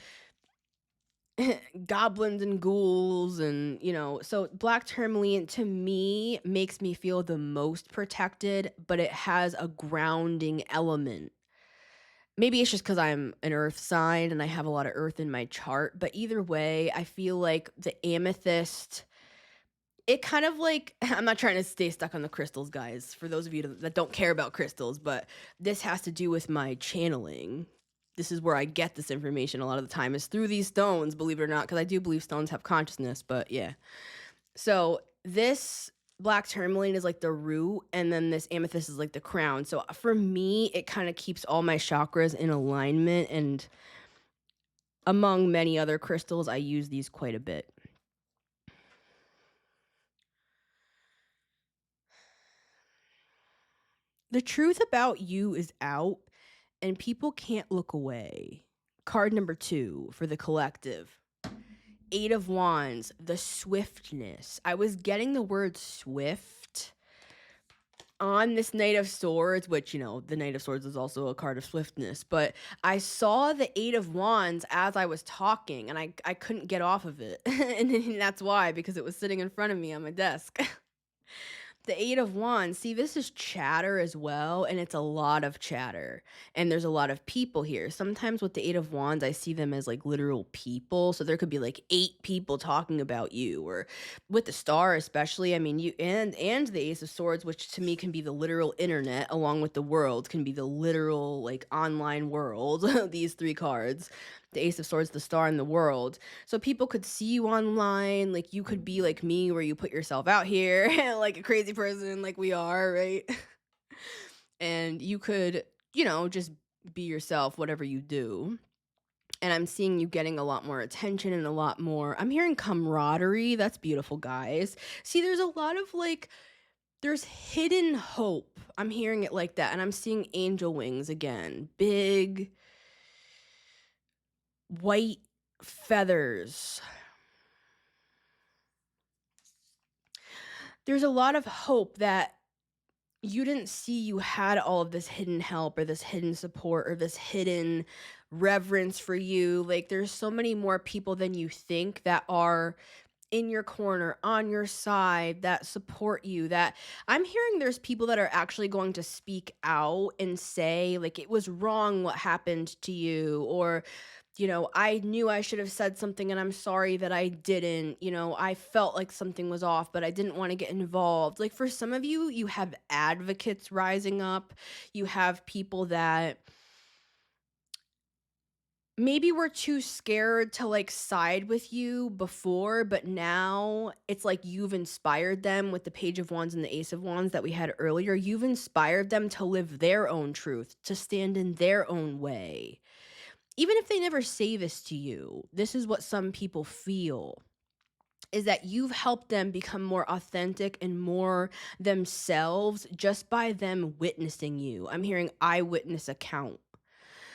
goblins and ghouls and, so black tourmaline to me makes me feel the most protected, but it has a grounding element. Maybe it's just because I'm an earth sign and I have a lot of earth in my chart, but either way, I feel like the amethyst, it kind of like, I'm not trying to stay stuck on the crystals, guys, for those of you that don't care about crystals, but this has to do with my channeling. This is where I get this information a lot of the time, is through these stones, believe it or not, because I do believe stones have consciousness, but yeah. So this black tourmaline is like the root, and then this amethyst is like the crown. So for me, it kind of keeps all my chakras in alignment, and among many other crystals, I use these quite a bit. The truth about you is out, and people can't look away. Card number 2 for the collective. 8 of Wands, the swiftness. I was getting the word swift on this Knight of Swords, which, the Knight of Swords is also a card of swiftness, but I saw the 8 of Wands as I was talking, and I couldn't get off of it. And that's why, because it was sitting in front of me on my desk. The 8 of Wands, see, this is chatter as well, and it's a lot of chatter, and there's a lot of people here. Sometimes with the 8 of Wands, I see them as like literal people, so there could be like 8 people talking about you, or with the star especially, I mean, you and the Ace of Swords, which to me can be the literal internet, along with the world, can be the literal like online world, these 3 cards. The Ace of Swords, the star, and the world. So people could see you online, like you could be like me, where you put yourself out here like a crazy person like we are, right? And you could, just be yourself, whatever you do. And I'm seeing you getting a lot more attention and a lot more. I'm hearing camaraderie. That's beautiful, guys. See, there's a lot of like, there's hidden hope. I'm hearing it like that. And I'm seeing angel wings again. Big white feathers. There's a lot of hope that you didn't see you had all of this hidden help or this hidden support or this hidden reverence for you. Like, there's so many more people than you think that are in your corner, on your side, that support you. That I'm hearing there's people that are actually going to speak out and say, like, it was wrong what happened to you, or I knew I should have said something and I'm sorry that I didn't. I felt like something was off, but I didn't want to get involved. Like, for some of you, you have advocates rising up. You have people that maybe were too scared to like side with you before, but now it's like you've inspired them with the Page of Wands and the Ace of Wands that we had earlier. You've inspired them to live their own truth, to stand in their own way. Even if they never say this to you, this is what some people feel, is that you've helped them become more authentic and more themselves just by them witnessing you. I'm hearing eyewitness account.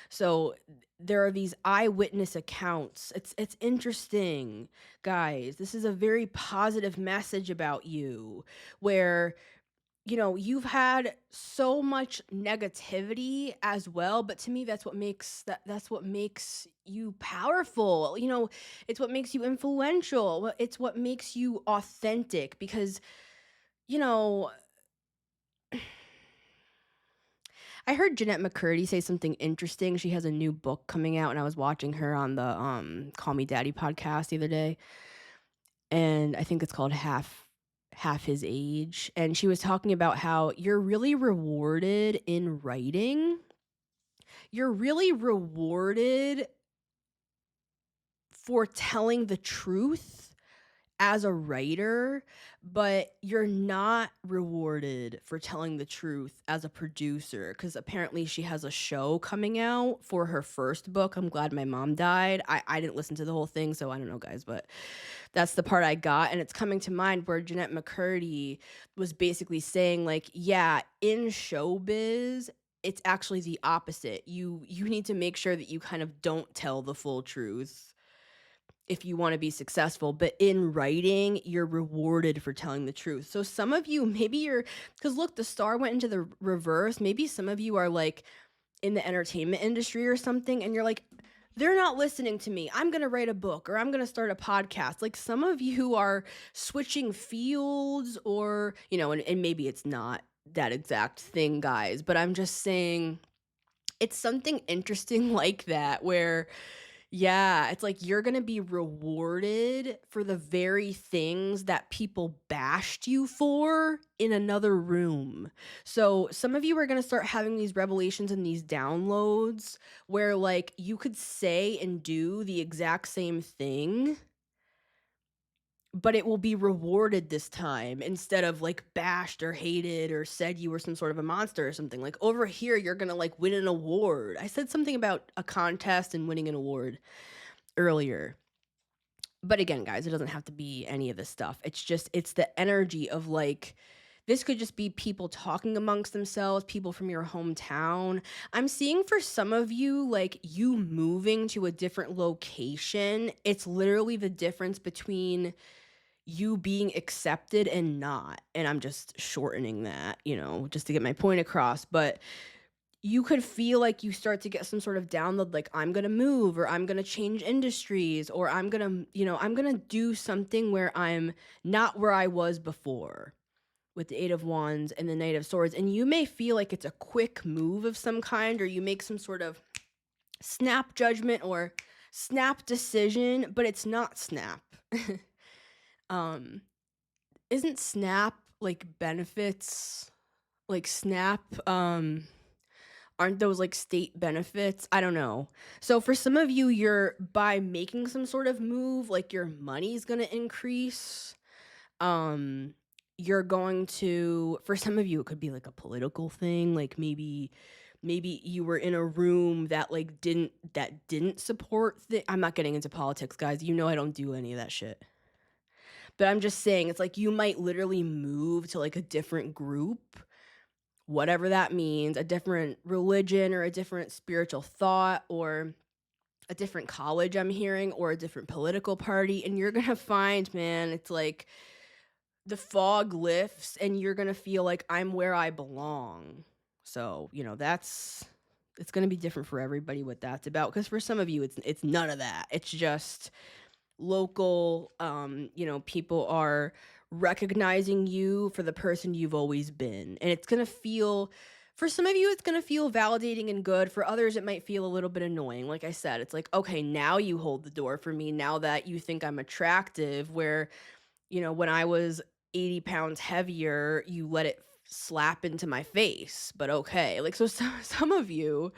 So there are these eyewitness accounts. It's interesting, guys. This is a very positive message about you, where you've had so much negativity as well, but to me that's what makes that's what makes you powerful. It's what makes you influential. It's what makes you authentic, because you know I heard Jeanette McCurdy say something interesting. She has a new book coming out, and I was watching her on the Call Me Daddy podcast the other day, and I think it's called Half His Age, and she was talking about how you're really rewarded in writing. You're really rewarded for telling the truth as a writer, but you're not rewarded for telling the truth as a producer, because apparently she has a show coming out for her first book. I'm glad my mom died. I didn't listen to the whole thing, so I don't know, guys, but that's the part I got. And it's coming to mind where Jeanette McCurdy was basically saying, like, yeah, in showbiz, it's actually the opposite. You need to make sure that you kind of don't tell the full truth if you want to be successful, but in writing, you're rewarded for telling the truth. So some of you, maybe because look, the star went into the reverse. Maybe some of you are like in the entertainment industry or something, and you're like, they're not listening to me. I'm going to write a book, or I'm going to start a podcast. Like, some of you are switching fields, or, and maybe it's not that exact thing, guys, but I'm just saying it's something interesting like that, where yeah, it's like you're going to be rewarded for the very things that people bashed you for in another room. So some of you are going to start having these revelations and these downloads where like you could say and do the exact same thing, but it will be rewarded this time instead of like bashed or hated or said you were some sort of a monster or something. Like, over here, you're going to like win an award. I said something about a contest and winning an award earlier. But again, guys, it doesn't have to be any of this stuff. It's the energy of like, this could just be people talking amongst themselves, people from your hometown. I'm seeing for some of you, like, you moving to a different location. It's literally the difference between you being accepted and not. And I'm just shortening that, just to get my point across. But you could feel like you start to get some sort of download, like, I'm going to move, or I'm going to change industries, or I'm going to do something where I'm not where I was before, with the Eight of Wands and the Knight of Swords. And you may feel like it's a quick move of some kind, or you make some sort of snap judgment or snap decision, but it's not snap. Isn't snap like benefits, like snap, aren't those like state benefits? I don't know. So for some of you, you're, by making some sort of move, like your money's going to increase. You're going to, for some of you, it could be like a political thing, like maybe maybe you were in a room that like didn't support I'm not getting into politics, guys. You know I don't do any of that shit. But I'm just saying, it's like you might literally move to like a different group, whatever that means, a different religion or a different spiritual thought or a different college, I'm hearing, or a different political party, and you're gonna find, man, it's like the fog lifts and you're gonna feel like I'm where I belong. So, it's gonna be different for everybody what that's about. Because for some of you, it's none of that. It's just local. People are recognizing you for the person you've always been, and it's gonna feel. For some of you, it's going to feel validating and good. For others, it might feel a little bit annoying. Like I said, it's like, okay, now you hold the door for me now that you think I'm attractive, where, when I was 80 pounds heavier, you let it slap into my face. But okay, like, so some of you,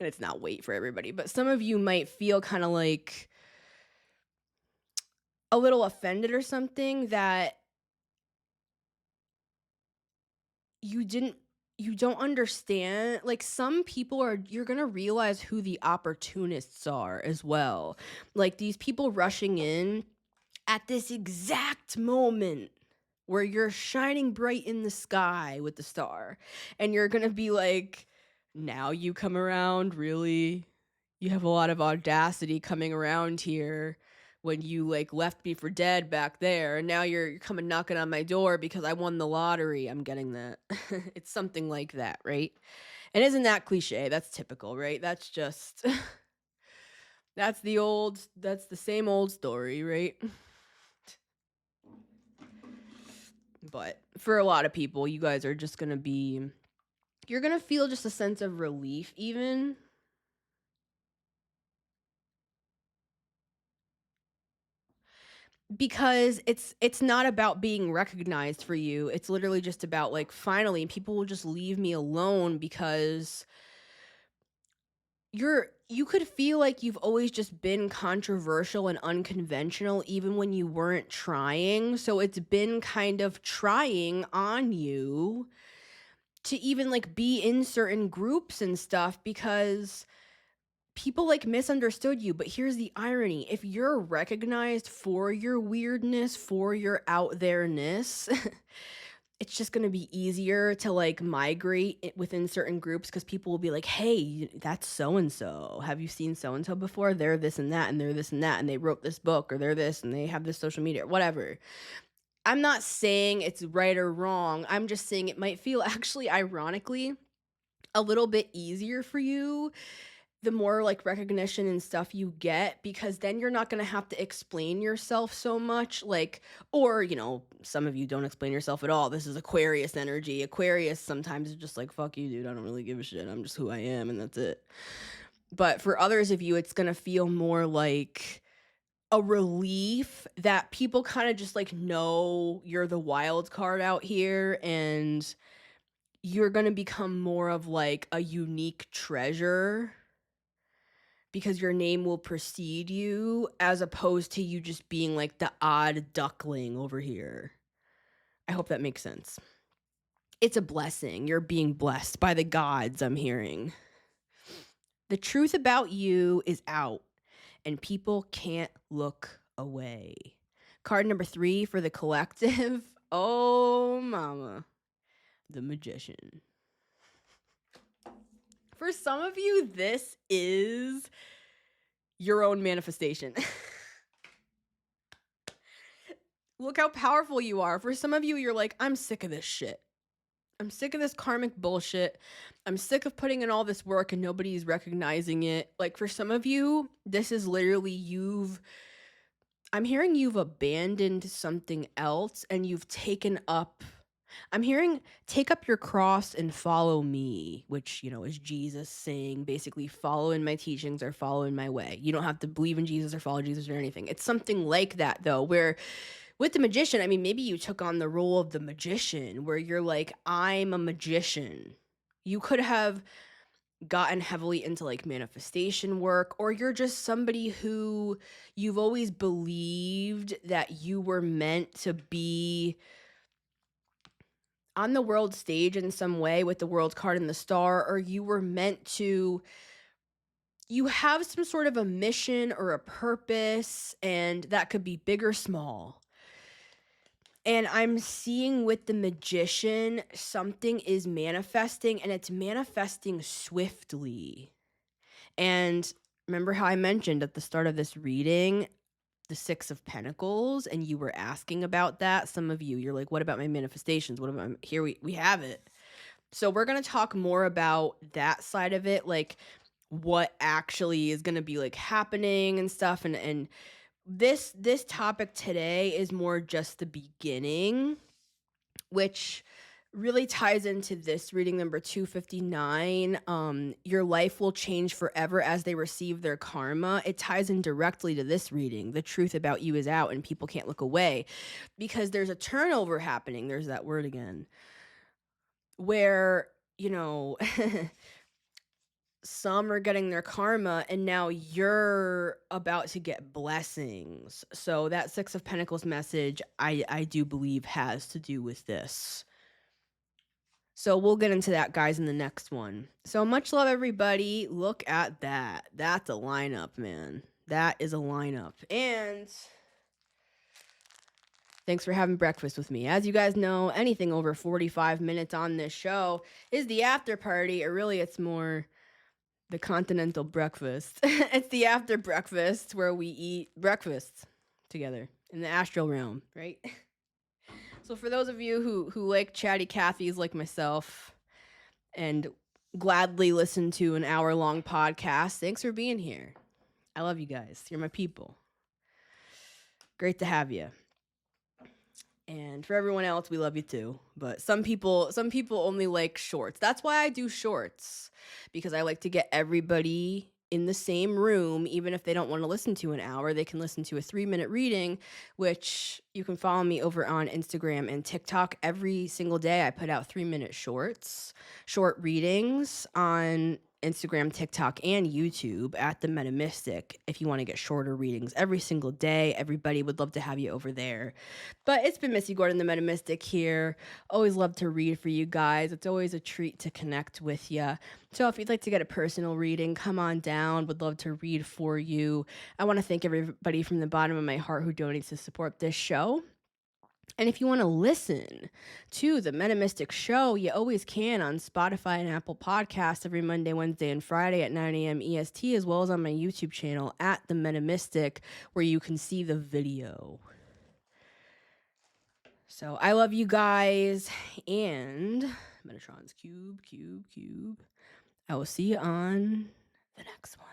and it's not weight for everybody, but some of you might feel kind of like a little offended or something that you don't understand. Like, some people you're gonna realize who the opportunists are as well. Like, these people rushing in at this exact moment where you're shining bright in the sky with the star, and you're gonna be like, now you come around, really? You have a lot of audacity coming around here when you like left me for dead back there, and now you're coming knocking on my door because I won the lottery. I'm getting that. It's something like that, right? And isn't that cliche? That's typical, right? That's just that's the same old story, right? But for a lot of people, you guys are just gonna be, you're gonna feel just a sense of relief even. Because it's not about being recognized for you. It's literally just about like, finally people will just leave me alone, because you could feel like you've always just been controversial and unconventional even when you weren't trying. So it's been kind of trying on you to even like be in certain groups and stuff, because people like misunderstood you. But here's the irony: if you're recognized for your weirdness, for your out there-ness, it's just going to be easier to like migrate within certain groups, because people will be like, hey, that's so-and-so. Have you seen so-and-so before? They're this and that, and they're this and that, and they wrote this book, or they're this, and they have this social media, or whatever. I'm not saying it's right or wrong. I'm just saying it might feel, actually, ironically, a little bit easier for you the more like recognition and stuff you get, because then you're not going to have to explain yourself so much. Like, or, some of you don't explain yourself at all. This is Aquarius energy. Aquarius sometimes is just like, fuck you, dude. I don't really give a shit. I'm just who I am, and that's it. But for others of you, it's going to feel more like a relief that people kind of just like know you're the wild card out here, and you're going to become more of like a unique treasure, because your name will precede you, as opposed to you just being like the odd duckling over here. I hope that makes sense. It's a blessing. You're being blessed by the gods, I'm hearing. The truth about you is out, and people can't look away. Card number 3 for the collective. Oh, mama. The Magician. For some of you, this is your own manifestation. Look how powerful you are. For some of you, you're like, I'm sick of this shit. I'm sick of this karmic bullshit. I'm sick of putting in all this work and nobody's recognizing it. Like, for some of you, this is literally I'm hearing you've abandoned something else, and you've taken up, I'm hearing, take up your cross and follow me, which, is Jesus saying basically, follow in my teachings or follow in my way. You don't have to believe in Jesus or follow Jesus or anything. It's something like that, though, where with the Magician, I mean, maybe you took on the role of the magician, where you're like, I'm a magician. You could have gotten heavily into like manifestation work, or you're just somebody who you've always believed that you were meant to be on the world stage in some way with the world card and the star, or you were meant to, you have some sort of a mission or a purpose, and that could be big or small. And I'm seeing with the magician, something is manifesting, and it's manifesting swiftly. And remember how I mentioned at the start of this reading, the Six of Pentacles, and you were asking about that. Some of you, you're like, what about my manifestations? What about here? We have it. So we're going to talk more about that side of it, like what actually is going to be like happening and stuff. And this topic today is more just the beginning, which really ties into this reading number 259. Your life will change forever as they receive their karma. It ties in directly to this reading. The truth about you is out and people can't look away, because there's a turnover happening. There's that word again, where, you know, some are getting their karma and now you're about to get blessings. So that Six of Pentacles message, I do believe, has to do with this. So we'll get into that, guys, in the next one. So much love, everybody. Look at that. That's a lineup, man. That is a lineup. And thanks for having breakfast with me. As you guys know, anything over 45 minutes on this show is the after party, or really it's more the continental breakfast. It's the after breakfast where we eat breakfast together in the astral realm, right? So for those of you who like chatty Cathys like myself and gladly listen to an hour-long podcast, thanks for being here. I love you guys. You're my people. Great to have you. And for everyone else, we love you too. But some people only like shorts. That's why I do shorts, because I like to get everybody in the same room. Even if they don't want to listen to an hour, they can listen to a 3-minute reading, which you can follow me over on Instagram and TikTok. Every single day I put out 3-minute short readings on Instagram, TikTok, and YouTube at The Metamystic. If you want to get shorter readings every single day, everybody would love to have you over there. But it's been Missy Gordon, The Metamystic here. Always love to read for you guys. It's always a treat to connect with you. So if you'd like to get a personal reading, come on down. Would love to read for you. I want to thank everybody from the bottom of my heart who donates to support this show. And if you want to listen to The Metamystic Show, you always can on Spotify and Apple Podcasts every Monday, Wednesday, and Friday at 9 a.m. EST, as well as on my YouTube channel at The Metamystic, where you can see the video. So I love you guys, and Metatron's cube. I will see you on the next one.